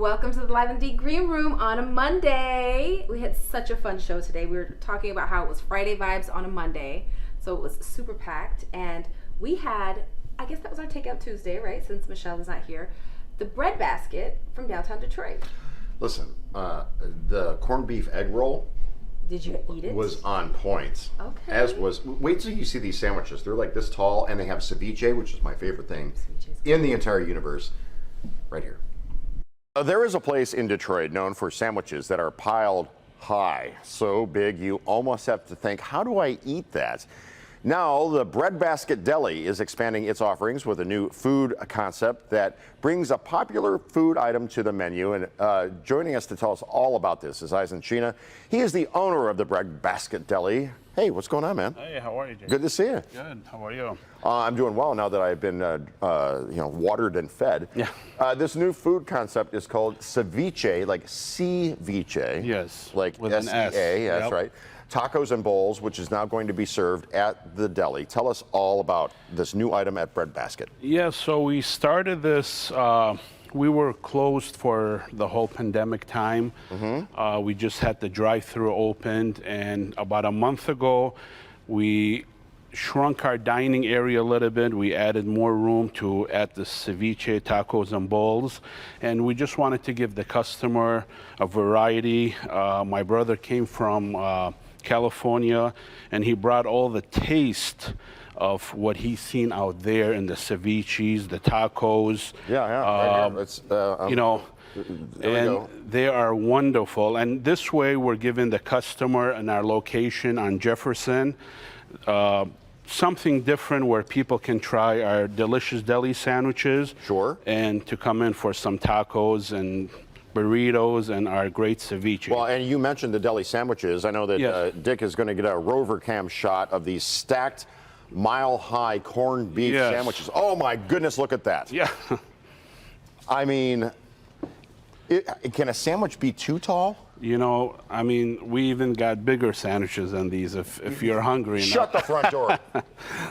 Welcome to the Live and D Green Room on a Monday. We had such a fun show today. We were talking about how it was Friday vibes on a Monday. So it was super packed. And we had, I guess that was our Takeout Tuesday, right? Since Michelle is not here. The bread basket from downtown Detroit. Listen, the corned beef egg roll. Did you eat it? Was on point. Okay. As was, wait till you see these sandwiches. They're like this tall, and they have ceviche, which is my favorite thing in the entire universe, right here. There is a place in Detroit known for sandwiches that are piled high, so big you almost have to think, how do I eat that? Now, the Bread Basket Deli is expanding its offerings with a new food concept that brings a popular food item to the menu. And joining us to tell us all about this is Eisen Sheena. He is the owner of the Bread Basket Deli. Hey, what's going on, man? Hey, how are you, Jay? Good to see you. Good. How are you? I'm doing well now that I've been, watered and fed. Yeah. This new food concept is called ceviche, like ceviche. Yes. Like with an S. S-E-A, that's Yep. right. Tacos and bowls, which is now going to be served at the deli. Tell us all about this new item at Bread Basket. Yeah, so we started this, we were closed for the whole pandemic time. We just had the drive-through opened, and about a month ago, we shrunk our dining area a little bit. We added more room to add the ceviche, tacos, and bowls. And we just wanted to give the customer a variety. My brother came from California, and he brought all the taste of what he's seen out there in the ceviches, the tacos. Right here. It's, They are wonderful. And this way, we're giving the customer in our location on Jefferson something different where people can try our delicious deli sandwiches. Sure. And to come in for some tacos and burritos and our great ceviche. Well, and you mentioned the deli sandwiches. I know that Yes. Dick is going to get a rover cam shot of these stacked mile-high corned beef Yes. sandwiches. Oh my goodness, look at that. Yeah. I mean, can a sandwich be too tall? You know, I mean, we even got bigger sandwiches than these if you're hungry enough. Shut the front door.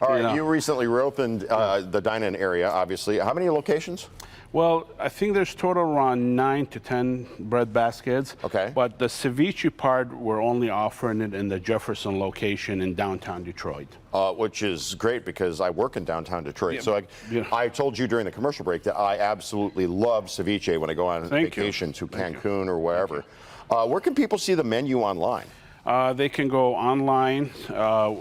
All right, know. you recently reopened the dine-in area, obviously. How many locations? Well, I think there's total around 9 to 10 bread baskets. Okay. But the ceviche part, we're only offering it in the Jefferson location in downtown Detroit. Which is great because I work in downtown Detroit. Yeah. So Yeah. I told you during the commercial break that I absolutely love ceviche when I go on Thank you. vacation to Thank Cancun or wherever. Where can people see the menu online? They can go online.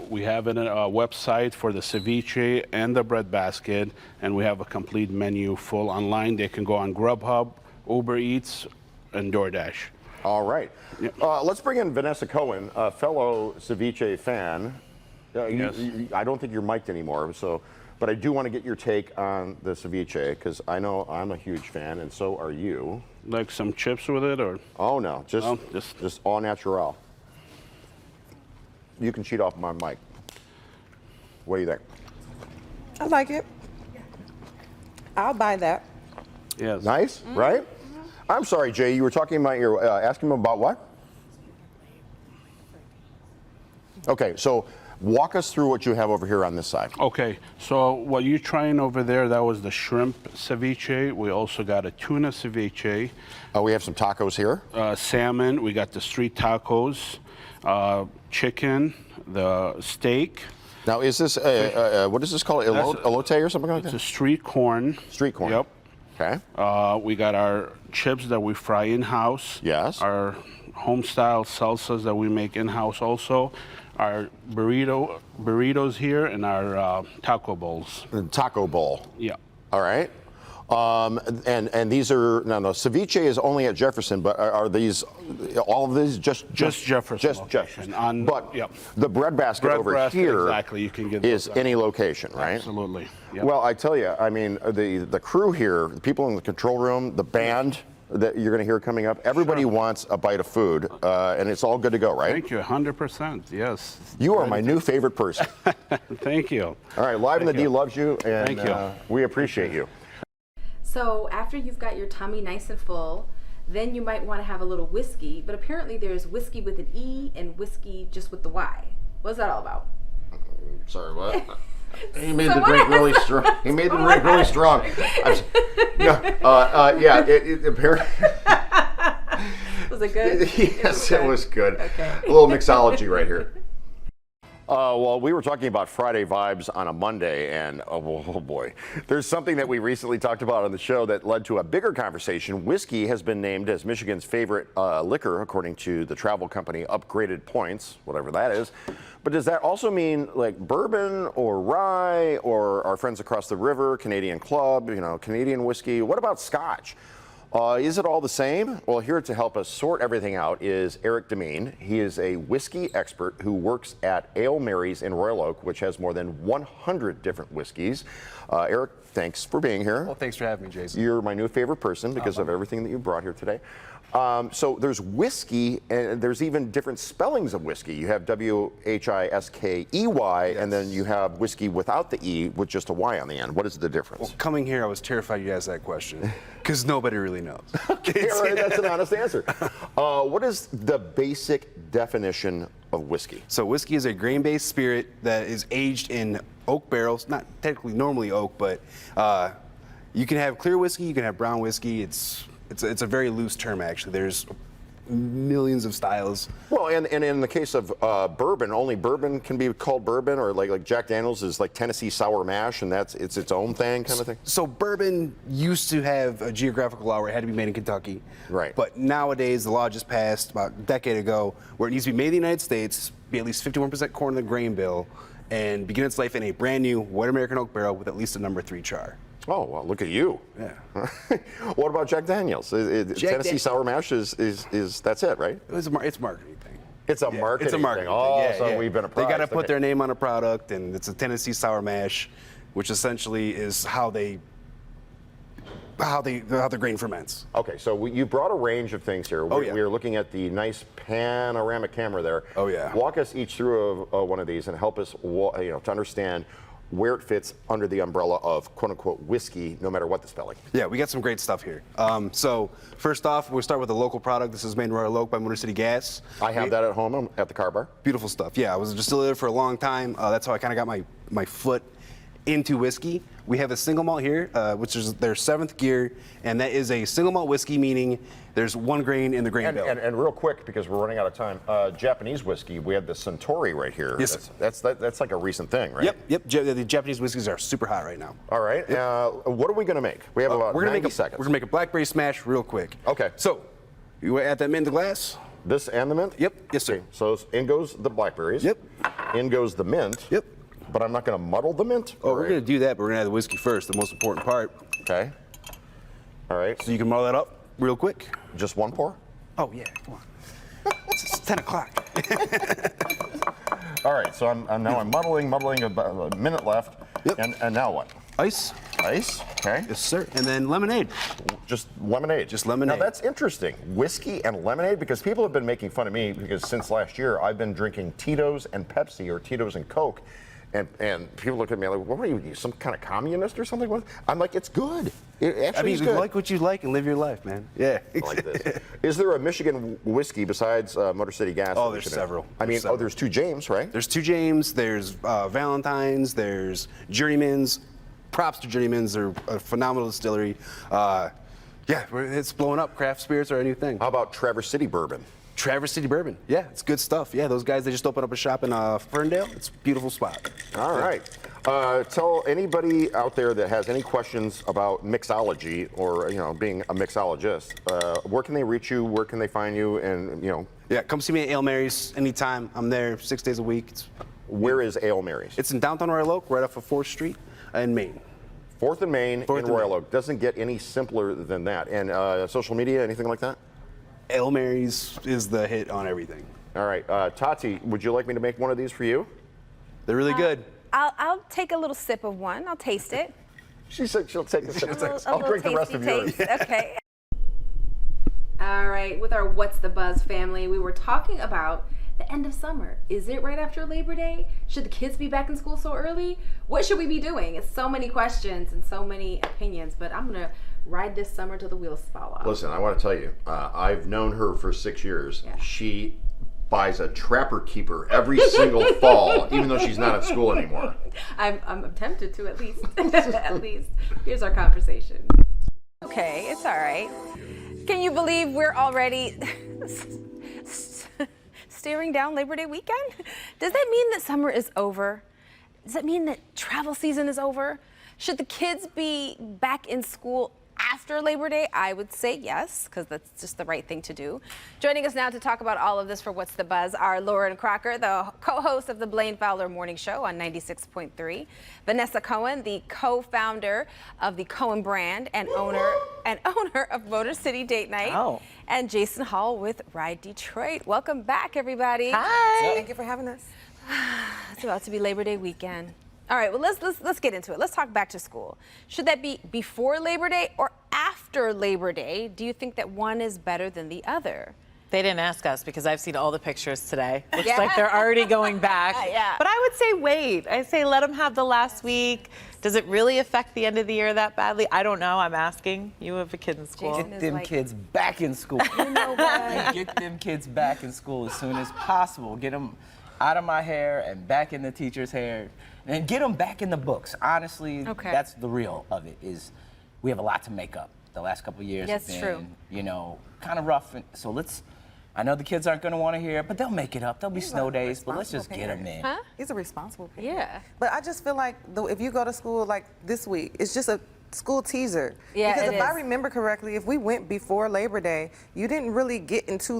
We have a website for the ceviche and the bread basket, and we have a complete menu full online. They can go on Grubhub, Uber Eats, and DoorDash. All right. Yep. Let's bring in Vanessa Cohen, a fellow ceviche fan. Yes. I don't think you're mic'd anymore, but I do want to get your take on the ceviche because I know I'm a huge fan, and so are you. Like some chips with it, or? Oh no, just No, just au natural. You can cheat off my mic. What do you think? I like it. I'll buy that. Yes. Nice, right? I'm sorry, Jay. You were talking about your asking him about what? Okay, so walk us through what you have over here on this side. Okay, so what you're trying over there, that was the shrimp ceviche. We also got a tuna ceviche, We have some tacos here. salmon. We got the street tacos, chicken, the steak. Now, is this what is this called? Elote or something like It's a that? street corn. Street corn. Yep. Okay. We got our chips that we fry in-house. Yes. Our home-style salsas that we make in-house also. Our burritos here and our taco bowls. Taco bowl. Yeah. All right. And these are no ceviche is only at Jefferson, but are these all of these just Jefferson Just location. Jefferson. But Yep. the bread basket Bread over basket, here exactly. You can get is those. any location, right? Absolutely. Yep. Well, I tell you, I mean, the crew here, the people in the control room, the band that you're going to hear coming up, everybody wants a bite of food, and it's all good to go, right? Thank you, 100%. Yes. You are my new favorite person. Thank you. All right, Live in the D loves you, and Thank you. We appreciate you. So after you've got your tummy nice and full, then you might want to have a little whiskey. But apparently there's whiskey with an E and whiskey just with the Y. What's that all about? Sorry, what? He made the drink really strong. He made the drink really strong. Apparently. Was it good? Yes, it was good. Okay. A little mixology right here. Well, we were talking about Friday vibes on a Monday, and oh boy, there's something that we recently talked about on the show that led to a bigger conversation. Whiskey has been named as Michigan's favorite liquor, according to the travel company Upgraded Points, whatever that is. But does that also mean like bourbon or rye or our friends across the river, Canadian Club, Canadian whiskey? What about Scotch? Is it all the same? Well, here to help us sort everything out is Eric Demeen. He is a whiskey expert who works at Ale Mary's in Royal Oak, which has more than 100 different whiskeys. Eric, thanks for being here. Well, thanks for having me, Jason. You're my new favorite person because of everything that you brought here today. So there's whiskey, and there's even different spellings of whiskey. You have Whiskey, yes. And then you have whiskey without the E with just a Y on the end. What is the difference? Well, coming here, I was terrified you asked that question because nobody really knows. Okay, all right, that's an honest answer. What is the basic definition of whiskey? So whiskey is a grain-based spirit that is aged in oak barrels, not technically normally oak, but you can have clear whiskey, you can have brown whiskey. It's a very loose term, actually. There's millions of styles. Well, and in the case of bourbon, only bourbon can be called bourbon, or like Jack Daniel's is like Tennessee Sour Mash, and it's its own thing kind of thing? So bourbon used to have a geographical law where it had to be made in Kentucky. Right. But nowadays, the law just passed about a decade ago where it needs to be made in the United States, be at least 51% corn in the grain bill, and begin its life in a brand new white American oak barrel with at least a number 3 char. Oh, well, look at you. Yeah. What about Jack Daniel's? Tennessee Sour Mash is that's it, right? It's a marketing thing. It's a marketing It's a marketing thing. thing. Oh, Yeah, so yeah. we've been They apprised. got to put their name on a product, and it's a Tennessee Sour Mash, which essentially is how the grain ferments. Okay, so you brought a range of things here. We are looking at the nice panoramic camera there. Oh, yeah. Walk us each through one of these and help us, to understand where it fits under the umbrella of quote-unquote whiskey, no matter what the spelling. Yeah, we got some great stuff here. So first off, we'll start with a local product. This is made in Royal Oak by Motor City Gas. I have that at home. I'm at the car bar. Beautiful stuff. Yeah, I was a distiller there for a long time. That's how I kind of got my foot into whiskey. We have a single malt here, which is their 7th gear, and that is a single malt whiskey, meaning there's 1 grain in the grain bill. And real quick, because we're running out of time, Japanese whiskey, we have the Suntory right here. Yes. That's like a recent thing, right? Yep. The Japanese whiskeys are super hot right now. All right. What are we going to make? We have about 90 seconds. We're going to make a Blackberry Smash real quick. Okay. So, you add that mint in the glass. This and the mint? Yep. Yes, sir. Okay, so in goes the blackberries. Yep. In goes the mint. Yep. But I'm not going to muddle the mint? Oh, we're going to do that, but we're going to add the whiskey first, the most important part. Okay. All right. So you can muddle that up real quick. Just 1 pour? Oh, yeah, come on. It's 10 o'clock. All right, so I'm muddling, about a minute left. Yep. And now what? Ice. Ice, okay. Yes, sir. And then lemonade. Just lemonade. Just lemonade. Now that's interesting. Whiskey and lemonade, because people have been making fun of me because since last year I've been drinking Tito's and Pepsi or Tito's and Coke. And people look at me like, what are you, some kind of communist or something? I'm like, it's good. It actually is good. Like what you like and live your life, man. Yeah. I like this. Is there a Michigan whiskey besides Motor City Gas? Oh, there's several. There's 2 James, right? There's 2 James, there's Valentine's, there's Journeyman's. Props to Journeyman's, they're a phenomenal distillery. It's blowing up. Craft spirits are a new thing. How about Traverse City Bourbon? Traverse City Bourbon. Yeah, it's good stuff. Yeah, those guys, they just opened up a shop in Ferndale. It's a beautiful spot. All right. Tell anybody out there that has any questions about mixology or, being a mixologist, where can they reach you? Where can they find you? And, Yeah, come see me at Ale Mary's anytime. I'm there 6 days a week. Where is Ale Mary's? It's in downtown Royal Oak, right off of 4th Street in Maine. 4th and Main in Royal Oak. Doesn't get any simpler than that. And social media, anything like that? Ale Mary's is the hit on everything. All right. Tati, would you like me to make one of these for you? They're really good. I'll take a little sip of one. I'll taste it. She said she'll take a sip. I'll little drink the rest of yours. taste. Okay. All right, with our What's the Buzz family, we were talking about the end of summer. Is it right after Labor Day? Should the kids be back in school so early? What should we be doing? It's so many questions and so many opinions, but I'm going to ride this summer till the wheels fall off. Listen, I want to tell you, I've known her for 6 years. Yeah. She buys a Trapper Keeper every single fall, even though she's not at school anymore. I'm tempted to at least. At least. Here's our conversation. Okay, it's all right. Can you believe we're already staring down Labor Day weekend? Does that mean that summer is over? Does that mean that travel season is over? Should the kids be back in school after Labor Day? I would say yes, because that's just the right thing to do. Joining us now to talk about all of this for What's the Buzz are Lauren Crocker, the co-host of the Blaine Fowler Morning Show on 96.3, Vanessa Cohen, the co-founder of the Cohen brand and owner of Motor City Date Night, and Jason Hall with Ride Detroit. Welcome back, everybody. Hi. Thank you for having us. It's about to be Labor Day weekend. All right, well, let's get into it. Let's talk back to school. Should that be before Labor Day or after Labor Day? Do you think that one is better than the other? They didn't ask us because I've seen all the pictures today. Looks like they're already going back. Yeah. But I would say wait. I say let them have the last week. Does it really affect the end of the year that badly? I don't know. I'm asking. You have a kid in school. Jason Get them kids back in school. You know what? Get them kids back in school as soon as possible. Get them out of my hair and back in the teacher's hair. And get them back in the books. Honestly, that's the real of it, is we have a lot to make up. The last couple of years have been, true. you know, kind of rough. So I know the kids aren't going to want to hear it, but they'll make it up. There'll be snow days, but let's just get them in. Huh? He's a responsible parent. Yeah. But I just feel like if you go to school like this week, it's just a school teaser. Yeah, because it if I is. remember correctly, if we went before Labor Day, you didn't really get into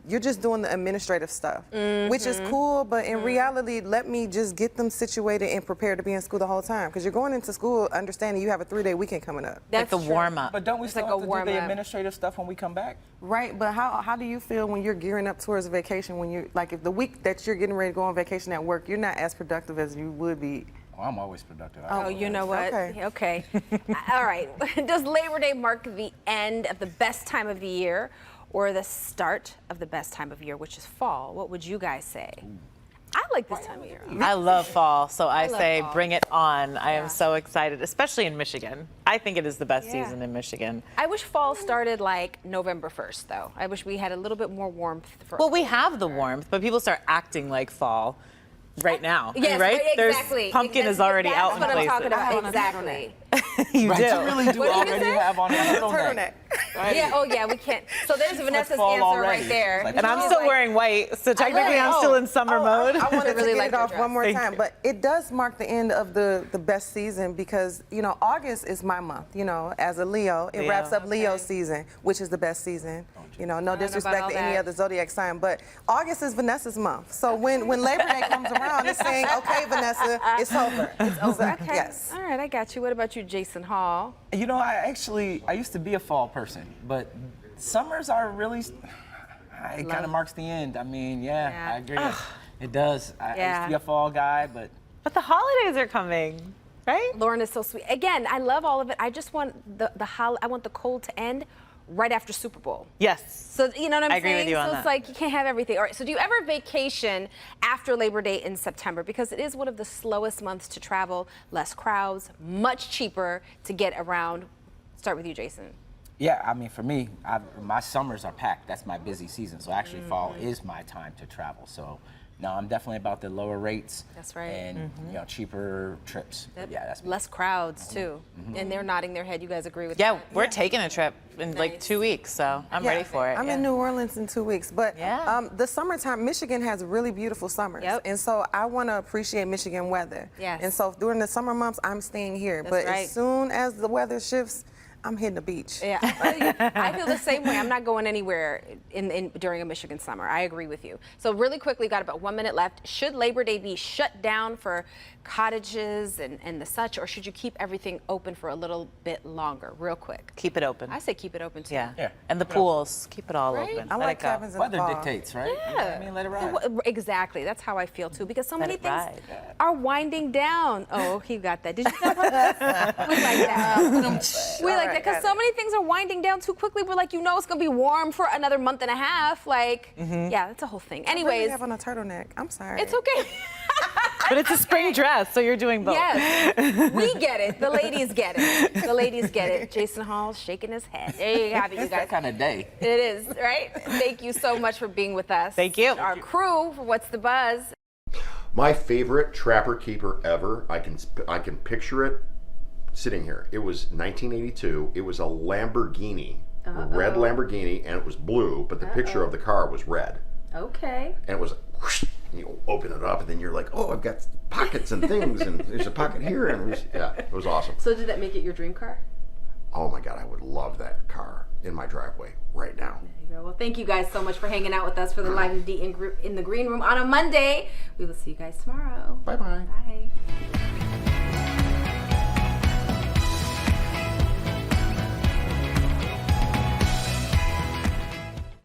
you're just doing the administrative stuff, which is cool, but in reality, let me just get them situated and prepared to be in school the whole time. Because you're going into school understanding you have a 3-day weekend coming up. Like the warm up. But don't we still like have a to do warm the up. administrative stuff when we come back? Right, but how do you feel when you're gearing up towards a vacation, when you're, like if the week that you're getting ready to go on vacation at work, you're not as productive as you would be? Oh, I'm always productive. Oh, you know what? Okay. All right. Does Labor Day mark the end of the best time of the year or the start of the best time of year, which is fall? What would you guys say? I like this time of year. I love fall, so I love say fall. bring it on. I am so excited, especially in Michigan. I think it is the best Yeah. season in Michigan. I wish fall started like November 1st, though. I wish we had a little bit more warmth. Well, we have the warmth, but people start acting like fall right now. Yes, right? exactly. There's pumpkin is already That's out in what I'm places. talking about. Exactly. You Right, do. you really do What did you already say? have on a turtleneck. Yeah. Oh, yeah. We can't. So there's Vanessa's fall answer already. right there. Like- And I'm still wearing white, so technically I'm still in summer mode. I wanted really to like get it your off dress. one more Thank time, you. but it does mark the end of the best season because, you know, August is my month, you know, as a Leo. It Leo. wraps up Leo season, which is the best season. You know, no about disrespect all to any that. other zodiac sign, but August is Vanessa's month. So when Labor Day comes around, it's saying, okay, Vanessa, it's over. It's over. Okay. Yes. All right. I got you. What about you, Jason Hall? You know, I used to be a fall person, but summers are really, it kind of marks the end. I mean, Yeah. I agree. It does. I used Yeah. to be a fall guy, but But the holidays are coming, right? Lauren is so sweet. Again, I love all of it. I just want I want the cold to end right after Super Bowl. Yes. So you know what I'm I agree saying? with you on so that. it's like you can't have everything. All right. So do you ever vacation after Labor Day in September? Because it is one of the slowest months to travel, less crowds, much cheaper to get around. Start with you, Jason. yeah, I mean, for me, my summers are packed. That's my busy season. So actually, fall is my time to travel. So no, I'm definitely about the lower rates. That's right. And you know, cheaper trips. Yeah, that's me. Less crowds too, and they're nodding their head. You guys agree with Yeah, that? we're taking a trip in like Nice. 2 weeks, so I'm ready for it. I'm yeah. in New Orleans in 2 weeks, but Yeah. the summertime, Michigan has really beautiful summers. Yep. And so I want to appreciate Michigan weather. Yes. And so during the summer months, I'm staying here. That's but right. as soon as the weather shifts, I'm hitting the beach. Yeah, I feel the same way. I'm not going anywhere during a Michigan summer. I agree with you. So really quickly, got about 1 minute left. Should Labor Day be shut down for cottages and the such, or should you keep everything open for a little bit longer? Real quick. Keep it open. I say keep it open too. Yeah. Yeah. And the pools, keep it all Right? open. I Let like it go. cabins in the Weather fall. dictates, right? You know what I mean, let it ride. Exactly. That's how I feel too. Because so many it things ride. are winding down. Oh, he got that. Did you know that? We like that. We like that because so many things are winding down too quickly. We're like, you know, it's gonna be warm for another month and a half. Like, yeah, that's a whole thing. I really Anyways, have on a turtleneck. I'm sorry. it's okay. But it's a spring dress, so you're doing both. Yes, we get it. The ladies get it. The ladies get it. Jason Hall's shaking his head. There you have it, you It's guys. that kind of day. It is, right? Thank you so much for being with us. Thank you. Our crew for What's the Buzz. My favorite Trapper Keeper ever. I can picture it sitting here. It was 1982. It was a Lamborghini, a red Lamborghini, and it was blue, but the picture of the car was red. Okay. And it was whoosh, and you open it up, and then you're like, oh, I've got pockets and things, and there's a pocket here, and it was awesome. So did that make it your dream car? Oh my God, I would love that car in my driveway right now. There you go. Well, thank you guys so much for hanging out with us for the Live and D in the Green Room on a Monday. We will see you guys tomorrow. Bye-bye. Bye.